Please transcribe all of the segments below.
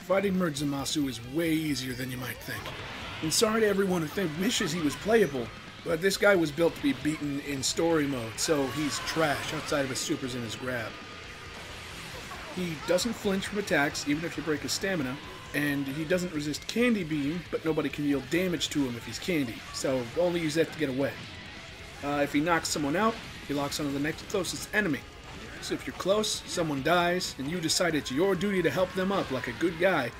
Fighting Merge Zamasu is way easier than you might think. And sorry to everyone who wishes he was playable, but this guy was built to be beaten in story mode, so he's trash outside of his supers and his grab. He doesn't flinch from attacks, even if you break his stamina, and he doesn't resist Candy Beam, but nobody can deal damage to him if he's Candy, so only use that to get away. If he knocks someone out, he locks onto the next closest enemy. So if you're close, someone dies, and you decide it's your duty to help them up like a good guy,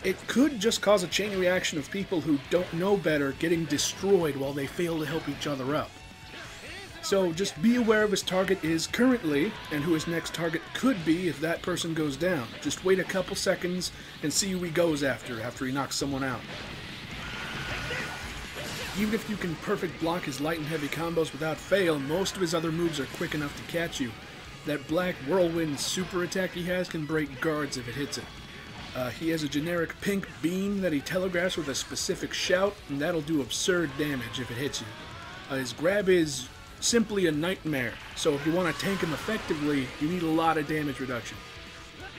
it could just cause a chain reaction of people who don't know better getting destroyed while they fail to help each other up. So just be aware of his target is currently, and who his next target could be if that person goes down. Just wait a couple seconds and see who he goes after he knocks someone out. Even if you can perfect block his light and heavy combos without fail, most of his other moves are quick enough to catch you. That black whirlwind super attack he has can break guards if it hits it. He has a generic pink beam that he telegraphs with a specific shout, and that'll do absurd damage if it hits you. His grab is simply a nightmare, so if you want to tank him effectively, you need a lot of damage reduction.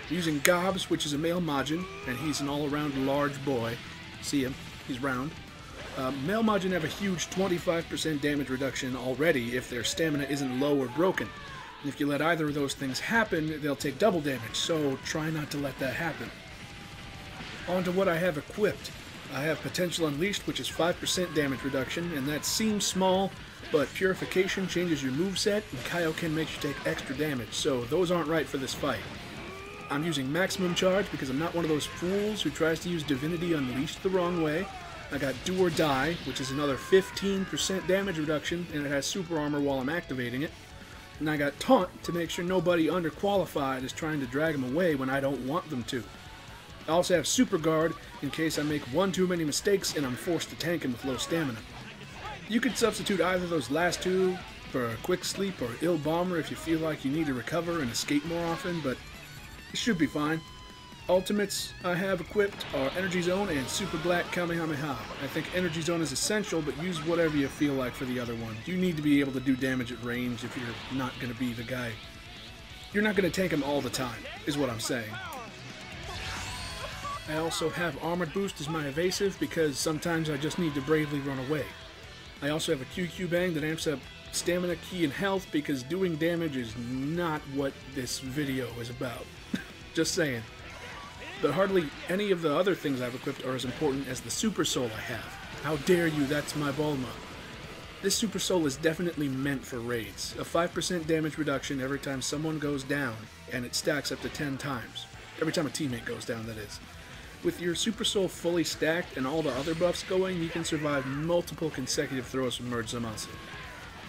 Using Gobs, which is a male Majin, and he's an all-around large boy. See him, he's round. Male Majin have a huge 25% damage reduction already if their stamina isn't low or broken. And if you let either of those things happen, they'll take double damage, so try not to let that happen. On to what I have equipped. I have Potential Unleashed, which is 5% damage reduction, and that seems small, but Purification changes your moveset, and Kaioken makes you take extra damage, so those aren't right for this fight. I'm using Maximum Charge because I'm not one of those fools who tries to use Divinity Unleashed the wrong way. I got Do or Die, which is another 15% damage reduction, and it has Super Armor while I'm activating it. And I got Taunt to make sure nobody underqualified is trying to drag him away when I don't want them to. I also have Super Guard in case I make one too many mistakes and I'm forced to tank him with low stamina. You could substitute either of those last two for a Quick Sleep or Ill Bomber if you feel like you need to recover and escape more often, but it should be fine. Ultimates I have equipped are Energy Zone and Super Black Kamehameha. I think Energy Zone is essential, but use whatever you feel like for the other one. You need to be able to do damage at range if you're not going to be the guy. You're not going to tank him all the time, is what I'm saying. I also have Armored Boost as my evasive because sometimes I just need to bravely run away. I also have a QQ Bang that amps up stamina, ki, and health because doing damage is not what this video is about. Just saying. But hardly any of the other things I've equipped are as important as the Super Soul I have. How dare you, that's my Bulma. This Super Soul is definitely meant for raids. A 5% damage reduction every time someone goes down, and it stacks up to 10 times. Every time a teammate goes down, that is. With your Super Soul fully stacked and all the other buffs going, you can survive multiple consecutive throws from Merge Zamasu.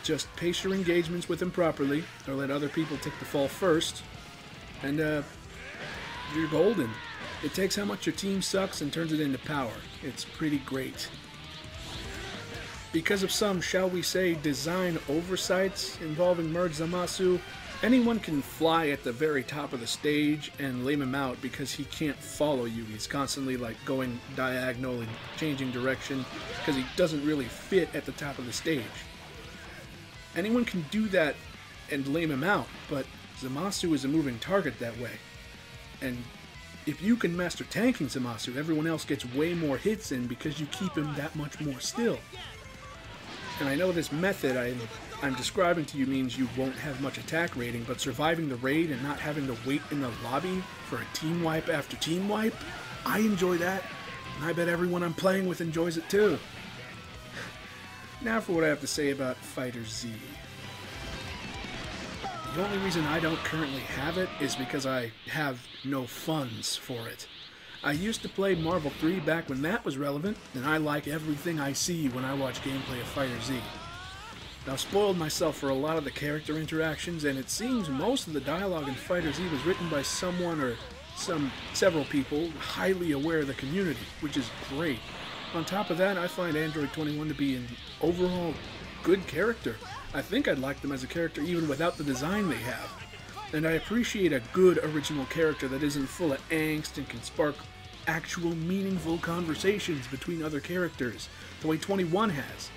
Just pace your engagements with him properly, or let other people take the fall first, and you're golden. It takes how much your team sucks and turns it into power. It's pretty great. Because of some, shall we say, design oversights involving Merge Zamasu, anyone can fly at the very top of the stage and lame him out because he can't follow you. He's constantly like going diagonal and changing direction because he doesn't really fit at the top of the stage. Anyone can do that and lame him out, but Zamasu is a moving target that way. And if you can master tanking Zamasu, everyone else gets way more hits in because you keep him that much more still. And I know this method I'm describing to you means you won't have much attack rating, but surviving the raid and not having to wait in the lobby for a team wipe after team wipe, I enjoy that, and I bet everyone I'm playing with enjoys it too. Now for what I have to say about FighterZ. The only reason I don't currently have it is because I have no funds for it. I used to play Marvel 3 back when that was relevant, and I like everything I see when I watch gameplay of FighterZ. I've spoiled myself for a lot of the character interactions, and it seems most of the dialogue in FighterZ was written by someone or several people highly aware of the community, which is great. On top of that, I find Android 21 to be an overall good character. I think I'd like them as a character even without the design they have. And I appreciate a good original character that isn't full of angst and can spark actual meaningful conversations between other characters, the way 21 has.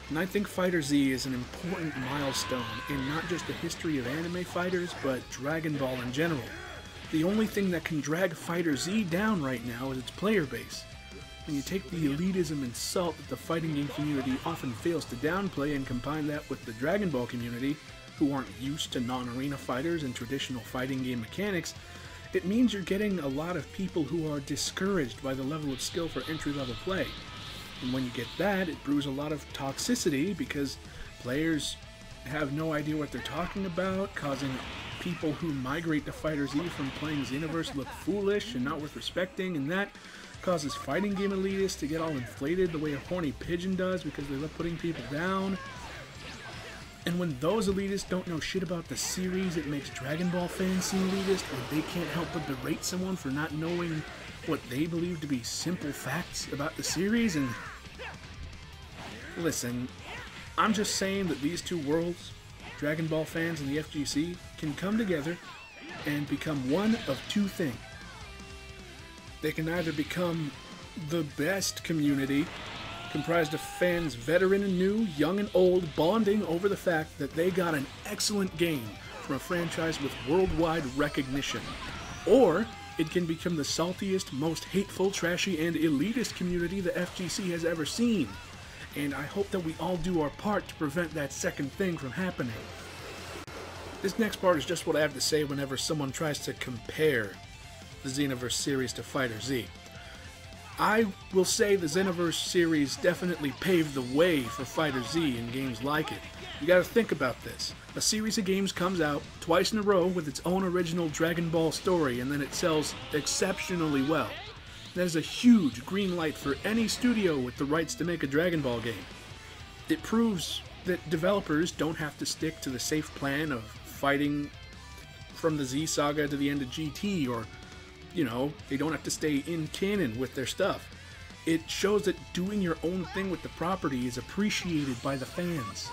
And I think FighterZ is an important milestone in not just the history of anime fighters, but Dragon Ball in general. The only thing that can drag FighterZ down right now is its player base. When you take the elitism and salt that the fighting game community often fails to downplay and combine that with the Dragon Ball community, who aren't used to non-arena fighters and traditional fighting game mechanics, it means you're getting a lot of people who are discouraged by the level of skill for entry-level play. And when you get that, it brews a lot of toxicity because players have no idea what they're talking about, causing people who migrate to FighterZ from playing Xenoverse look foolish and not worth respecting, and that causes fighting game elitists to get all inflated the way a horny pigeon does because they love putting people down. And when those elitists don't know shit about the series, it makes Dragon Ball fans seem elitist, and they can't help but berate someone for not knowing what they believe to be simple facts about the series. And listen, I'm just saying that these two worlds, Dragon Ball fans and the FGC, can come together and become one of two things. They can either become the best community, comprised of fans veteran and new, young and old, bonding over the fact that they got an excellent game from a franchise with worldwide recognition. Or it can become the saltiest, most hateful, trashy, and elitist community the FGC has ever seen. And I hope that we all do our part to prevent that second thing from happening. This next part is just what I have to say whenever someone tries to compare the Xenoverse series to FighterZ. I will say the Xenoverse series definitely paved the way for FighterZ and games like it. You gotta think about this. A series of games comes out twice in a row with its own original Dragon Ball story, and then it sells exceptionally well. That is a huge green light for any studio with the rights to make a Dragon Ball game. It proves that developers don't have to stick to the safe plan of fighting from the Z Saga to the end of GT, or you know, they don't have to stay in canon with their stuff. It shows that doing your own thing with the property is appreciated by the fans.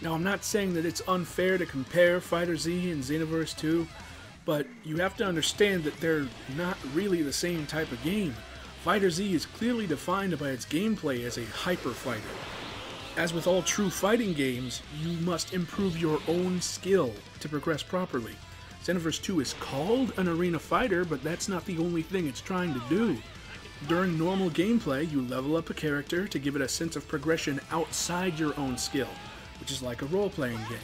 Now, I'm not saying that it's unfair to compare FighterZ and Xenoverse 2, but you have to understand that they're not really the same type of game. FighterZ is clearly defined by its gameplay as a hyper fighter. As with all true fighting games, you must improve your own skill to progress properly. Xenoverse 2 is called an arena fighter, but that's not the only thing it's trying to do. During normal gameplay, you level up a character to give it a sense of progression outside your own skill, which is like a role-playing game.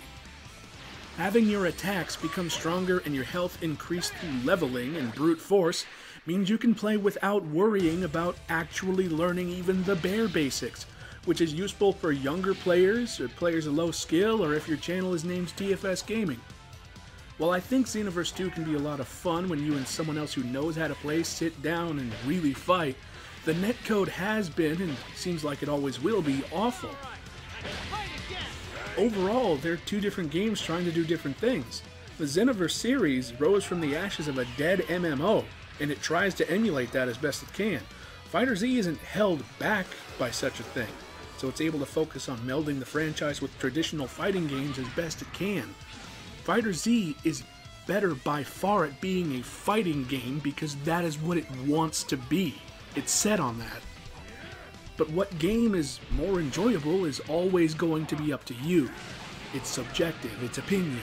Having your attacks become stronger and your health increase through leveling and brute force means you can play without worrying about actually learning even the bare basics, which is useful for younger players, or players of low skill, or if your channel is named TFS Gaming. While I think Xenoverse 2 can be a lot of fun when you and someone else who knows how to play sit down and really fight, the netcode has been, and seems like it always will be, awful. Overall, they're two different games trying to do different things. The Xenoverse series rose from the ashes of a dead MMO, and it tries to emulate that as best it can. FighterZ isn't held back by such a thing, so it's able to focus on melding the franchise with traditional fighting games as best it can. FighterZ is better by far at being a fighting game because that is what it wants to be. It's set on that. But what game is more enjoyable is always going to be up to you. It's subjective, it's opinion.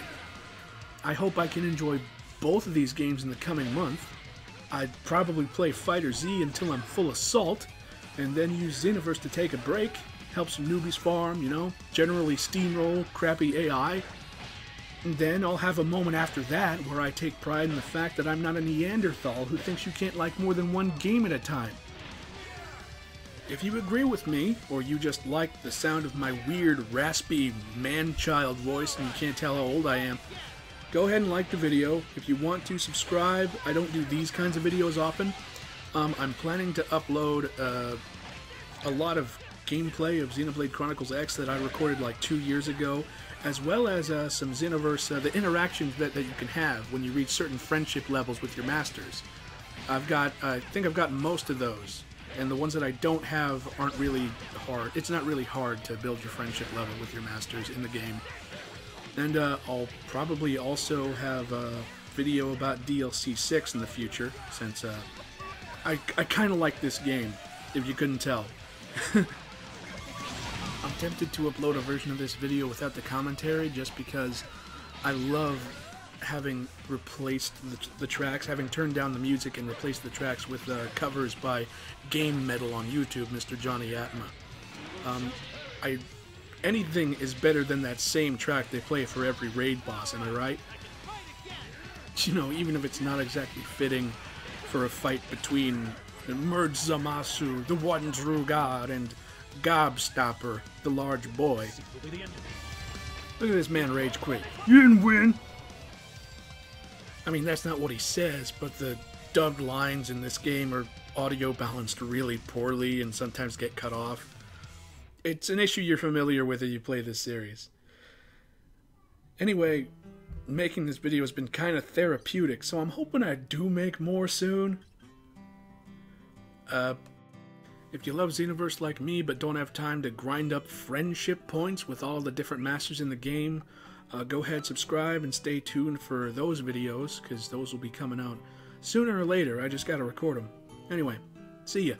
I hope I can enjoy both of these games in the coming month. I'd probably play FighterZ until I'm full of salt, and then use Xenoverse to take a break, help some newbies farm, you know, generally steamroll crappy AI. And then I'll have a moment after that where I take pride in the fact that I'm not a Neanderthal who thinks you can't like more than one game at a time. If you agree with me, or you just like the sound of my weird, raspy, man-child voice and you can't tell how old I am, go ahead and like the video. If you want to, subscribe. I don't do these kinds of videos often. I'm planning to upload a lot of gameplay of Xenoblade Chronicles X that I recorded like 2 years ago, as well as some Xenoverse, the interactions that you can have when you reach certain friendship levels with your masters. I think I've got most of those, and the ones that I don't have aren't really hard. It's not really hard to build your friendship level with your masters in the game. And I'll probably also have a video about DLC 6 in the future, since I kind of like this game, if you couldn't tell. I'm tempted to upload a version of this video without the commentary just because I love having replaced the tracks, having turned down the music and replaced the tracks with covers by Game Metal on YouTube, Mr. Johnny Atma. Anything is better than that same track they play for every raid boss, am I right? You know, even if it's not exactly fitting for a fight between Merge Zamasu, the one true god, and Gobstopper, the large boy. Look at this man rage quit. You didn't win! I mean, that's not what he says, but the dubbed lines in this game are audio balanced really poorly and sometimes get cut off. It's an issue you're familiar with if you play this series. Anyway, making this video has been kind of therapeutic, so I'm hoping I do make more soon. If you love Xenoverse like me but don't have time to grind up friendship points with all the different masters in the game, go ahead, subscribe, and stay tuned for those videos, because those will be coming out sooner or later. I just gotta record them. Anyway, see ya.